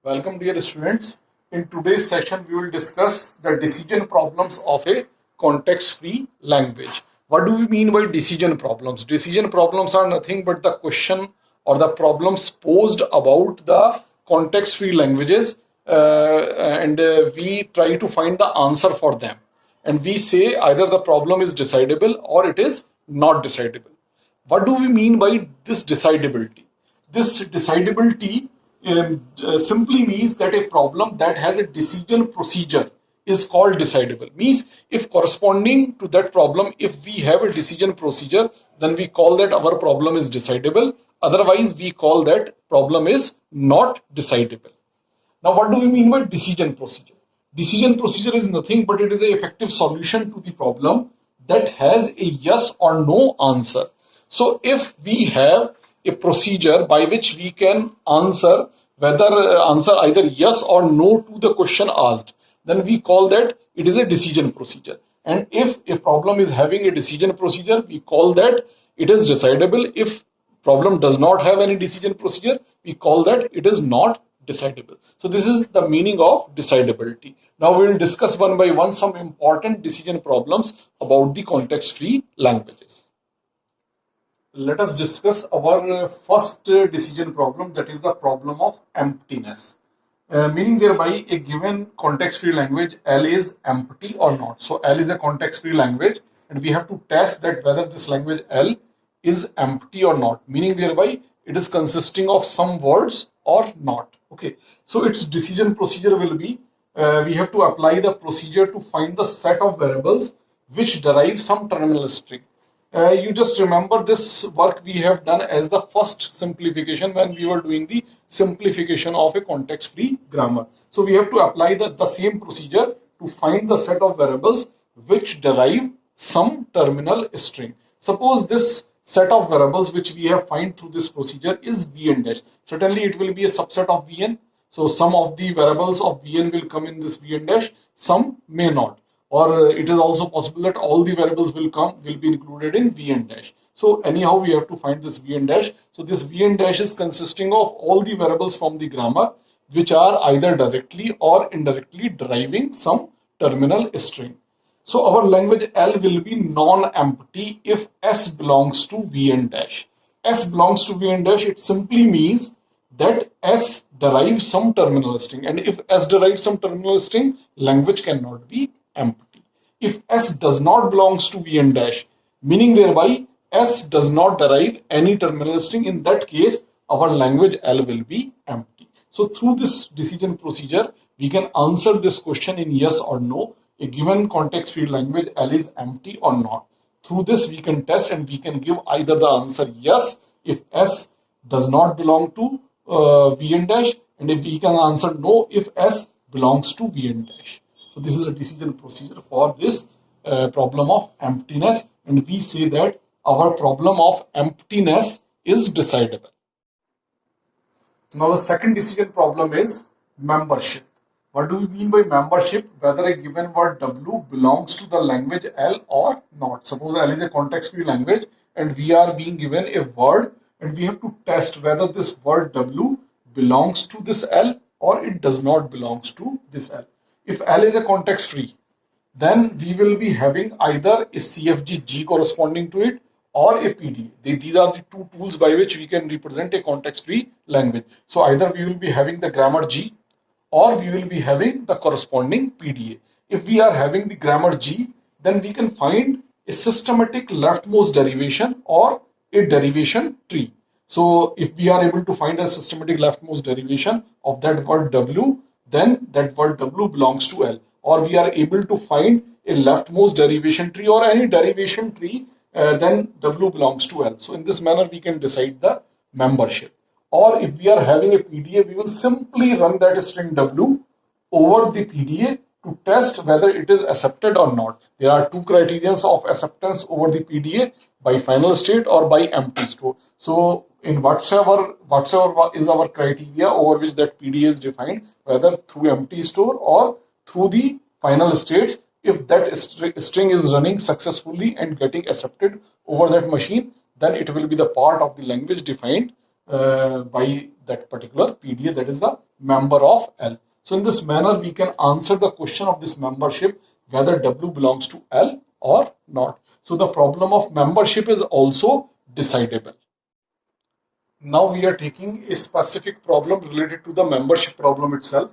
Welcome, dear students. In today's session, we will discuss the decision problems of a context-free language. What do we mean by decision problems? Decision problems are nothing but the question or the problems posed about the context-free languages, and we try to find the answer for them. And we say either the problem is decidable or it is not decidable. What do we mean by this decidability? This decidability simply means that a problem that has a decision procedure is called decidable. Means if corresponding to that problem, if we have a decision procedure, then we call that our problem is decidable. Otherwise, we call that problem is not decidable. Now, what do we mean by decision procedure? Decision procedure is nothing but it is an effective solution to the problem that has a yes or no answer. So, if we have a procedure by which we can answer either yes or no to the question asked, then we call that it is a decision procedure. And if a problem is having a decision procedure, we call that it is decidable. If problem does not have any decision procedure, we call that it is not decidable. So this is the meaning of decidability. Now we will discuss one by one some important decision problems about the context-free languages. Let us discuss our first decision problem, that is the problem of emptiness. Meaning thereby a given context-free language L is empty or not. So L is a context-free language and we have to test that whether this language L is empty or not. Meaning thereby it is consisting of some words or not. Okay, so its decision procedure will be we have to apply the procedure to find the set of variables which derive some terminal string. You just remember this work we have done as the first simplification when we were doing the simplification of a context-free grammar. So we have to apply the same procedure to find the set of variables which derive some terminal string. Suppose this set of variables which we have find through this procedure is vn dash. Certainly it will be a subset of vn. So some of the variables of vn will come in this vn dash, some may not. Or it is also possible that all the variables will be included in vn dash. So anyhow we have to find this vn dash. So this vn dash is consisting of all the variables from the grammar which are either directly or indirectly deriving some terminal string. So our language L will be non-empty if S belongs to Vn dash. S belongs to Vn dash, it simply means that S derives some terminal string. And if S derives some terminal string, language cannot be empty. If S does not belongs to Vn dash, meaning thereby S does not derive any terminal string, in that case, our language L will be empty. So through this decision procedure, we can answer this question in yes or no. A given context-free language L is empty or not. Through this we can test and we can give either the answer yes if S does not belong to Vn dash, and if we can answer no if S belongs to Vn dash. So this is a decision procedure for this problem of emptiness, and we say that our problem of emptiness is decidable. Now the second decision problem is membership. What do we mean by membership? Whether a given word W belongs to the language L or not. Suppose L is a context-free language and we are being given a word and we have to test whether this word W belongs to this L or it does not belongs to this L. If L is a context-free, then we will be having either a CFG G corresponding to it or a PDA. These are the two tools by which we can represent a context-free language. So either we will be having the grammar G or we will be having the corresponding PDA. If we are having the grammar G, then we can find a systematic leftmost derivation or a derivation tree. So if we are able to find a systematic leftmost derivation of that word W, then that word W belongs to L. Or we are able to find a leftmost derivation tree or any derivation tree, then W belongs to L. So in this manner, we can decide the membership. Or if we are having a PDA, we will simply run that string W over the PDA to test whether it is accepted or not. There are two criterions of acceptance over the PDA, by final state or by empty store. So in whatsoever is our criteria over which that PDA is defined, whether through empty store or through the final states, if that string is running successfully and getting accepted over that machine, then it will be the part of the language defined by that particular PDA, that is the member of L. So in this manner, we can answer the question of this membership, whether W belongs to L or not. So the problem of membership is also decidable. Now we are taking a specific problem related to the membership problem itself,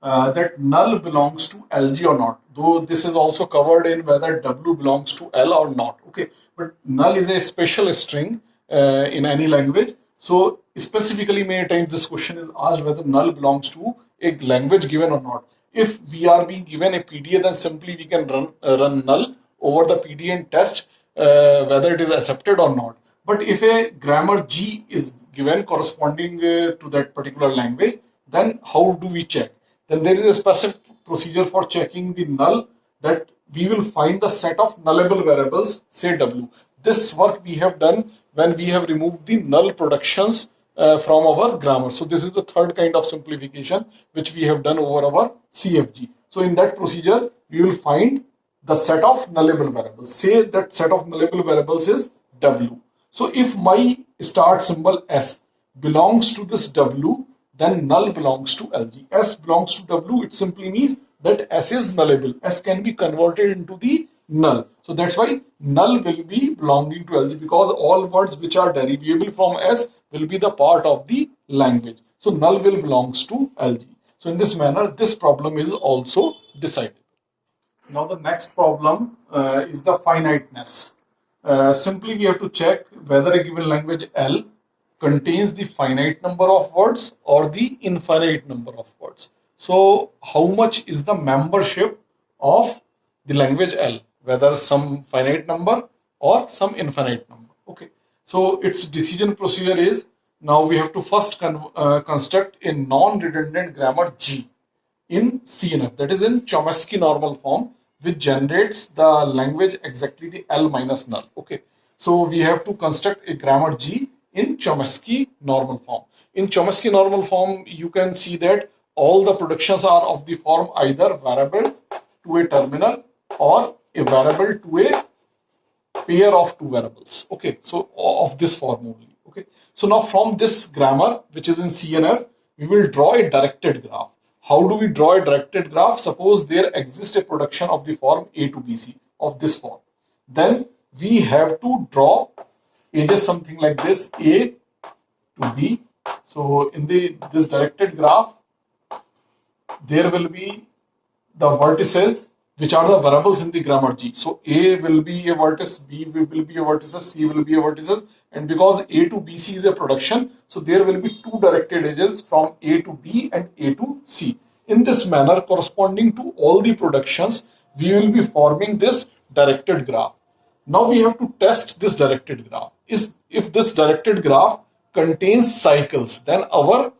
that null belongs to LG or not. Though this is also covered in whether W belongs to L or not. Okay, but null is a special string in any language. So specifically many times this question is asked whether null belongs to a language given or not. If we are being given a PDA, then simply we can run null over the PDA and test whether it is accepted or not. But if a grammar G is given corresponding to that particular language, then how do we check? Then there is a specific procedure for checking the null, that we will find the set of nullable variables, say W. This work we have done when we have removed the null productions from our grammar. So this is the third kind of simplification which we have done over our CFG. So in that procedure, we will find the set of nullable variables. Say that set of nullable variables is W. So if my start symbol S belongs to this W, then null belongs to LG. S belongs to W, it simply means that S is nullable. S can be converted into the null. So that's why null will be belonging to LG, because all words which are derivable from S will be the part of the language. So null will belongs to LG. So in this manner, this problem is also decided. Now the next problem is the finiteness. Simply we have to check whether a given language L contains the finite number of words or the infinite number of words. So how much is the membership of the language L, whether some finite number or some infinite number. Okay, so its decision procedure is, now we have to first construct a non-redundant grammar G in CNF, that is in Chomsky normal form, which generates the language exactly the L minus null. Okay, so we have to construct a grammar G in Chomsky normal form. In Chomsky normal form, you can see that all the productions are of the form either variable to a terminal or a variable to a pair of two variables. Okay, so of this form only. Okay, so now from this grammar, which is in CNF, we will draw a directed graph. How do we draw a directed graph? Suppose there exists a production of the form A to BC of this form. Then we have to draw it is something like this, A to B. So in this directed graph, there will be the vertices which are the variables in the grammar G. So A will be a vertex, B will be a vertex, C will be a vertex, and because A to BC is a production, so there will be two directed edges from A to B and A to C. In this manner, corresponding to all the productions, we will be forming this directed graph. Now we have to test this directed graph. If this directed graph contains cycles, then our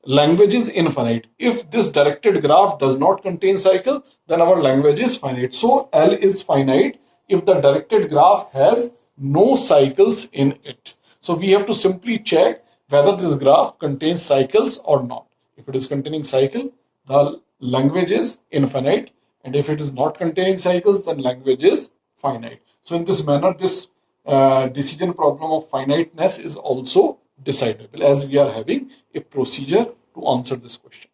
language is infinite. If this directed graph does not contain cycle, then our language is finite. So L is finite if the directed graph has no cycles in it. So we have to simply check whether this graph contains cycles or not. If it is containing cycle, the language is infinite, and if it is not containing cycles, then language is finite. So in this manner, this decision problem of finiteness is also decidable, as we are having a procedure to answer this question.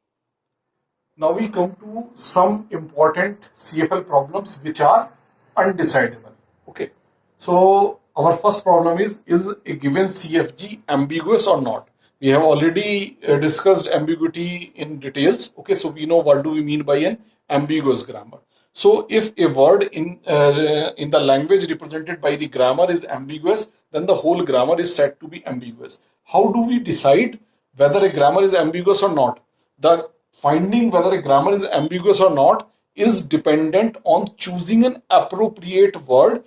Now we come to some important CFL problems which are undecidable. Okay, so our first problem is a given CFG ambiguous or not? We have already discussed ambiguity in details. Okay, so we know what do we mean by an ambiguous grammar. So if a word in the language represented by the grammar is ambiguous, then the whole grammar is said to be ambiguous. How do we decide whether a grammar is ambiguous or not? The finding whether a grammar is ambiguous or not is dependent on choosing an appropriate word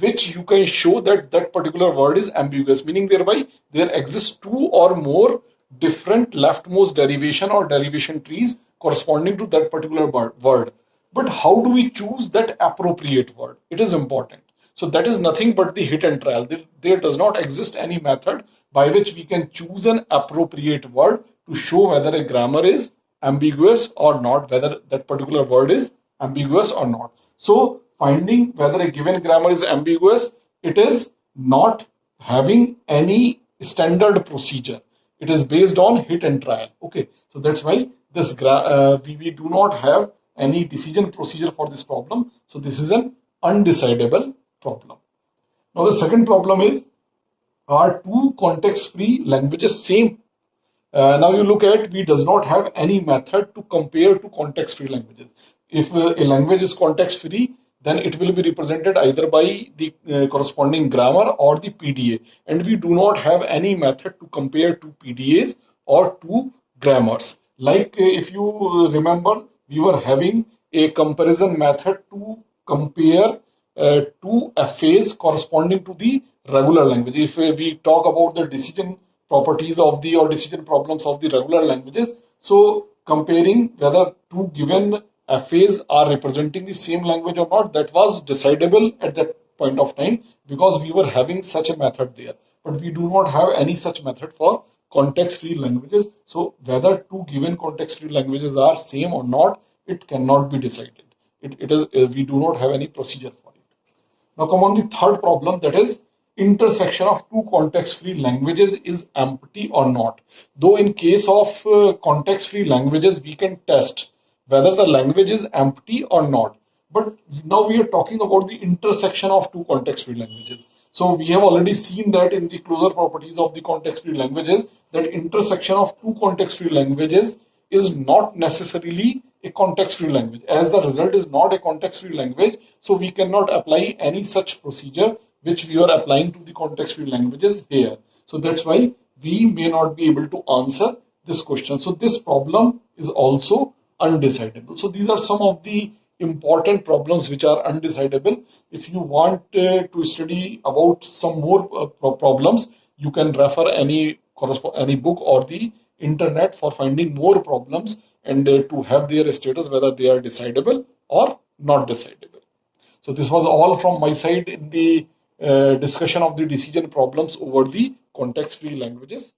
which you can show that that particular word is ambiguous, meaning thereby there exists two or more different leftmost derivation or derivation trees corresponding to that particular word. But how do we choose that appropriate word? It is important. So that is nothing but the hit and trial. There does not exist any method by which we can choose an appropriate word to show whether a grammar is ambiguous or not, whether that particular word is ambiguous or not. So finding whether a given grammar is ambiguous, it is not having any standard procedure. It is based on hit and trial. Okay, so that's why we do not have any decision procedure for this problem. So this is an undecidable problem. Now the second problem is, are two context-free languages same? Now you look at, we does not have any method to compare to context-free languages. If a language is context-free, then it will be represented either by the corresponding grammar or the PDA. And we do not have any method to compare two PDAs or two grammars. Like if you remember, we were having a comparison method to compare two FAs corresponding to the regular language. If we talk about the decision properties of the or decision problems of the regular languages, so comparing whether two given FAs are representing the same language or not, that was decidable at that point of time because we were having such a method there. But we do not have any such method for context-free languages. So whether two given context-free languages are same or not, it cannot be decided. We do not have any procedure for it. Now come on the third problem, that is intersection of two context-free languages is empty or not. Though in case of context-free languages, we can test whether the language is empty or not. But now we are talking about the intersection of two context-free languages. So we have already seen that in the closure properties of the context-free languages, that intersection of two context-free languages is not necessarily a context-free language. As the result is not a context-free language, so we cannot apply any such procedure which we are applying to the context-free languages here. So that's why we may not be able to answer this question. So this problem is also undecidable. So these are some of the important problems which are undecidable. If you want to study about some more problems, you can refer any book or the internet for finding more problems and to have their status whether they are decidable or not decidable. So this was all from my side in the discussion of the decision problems over the context-free languages.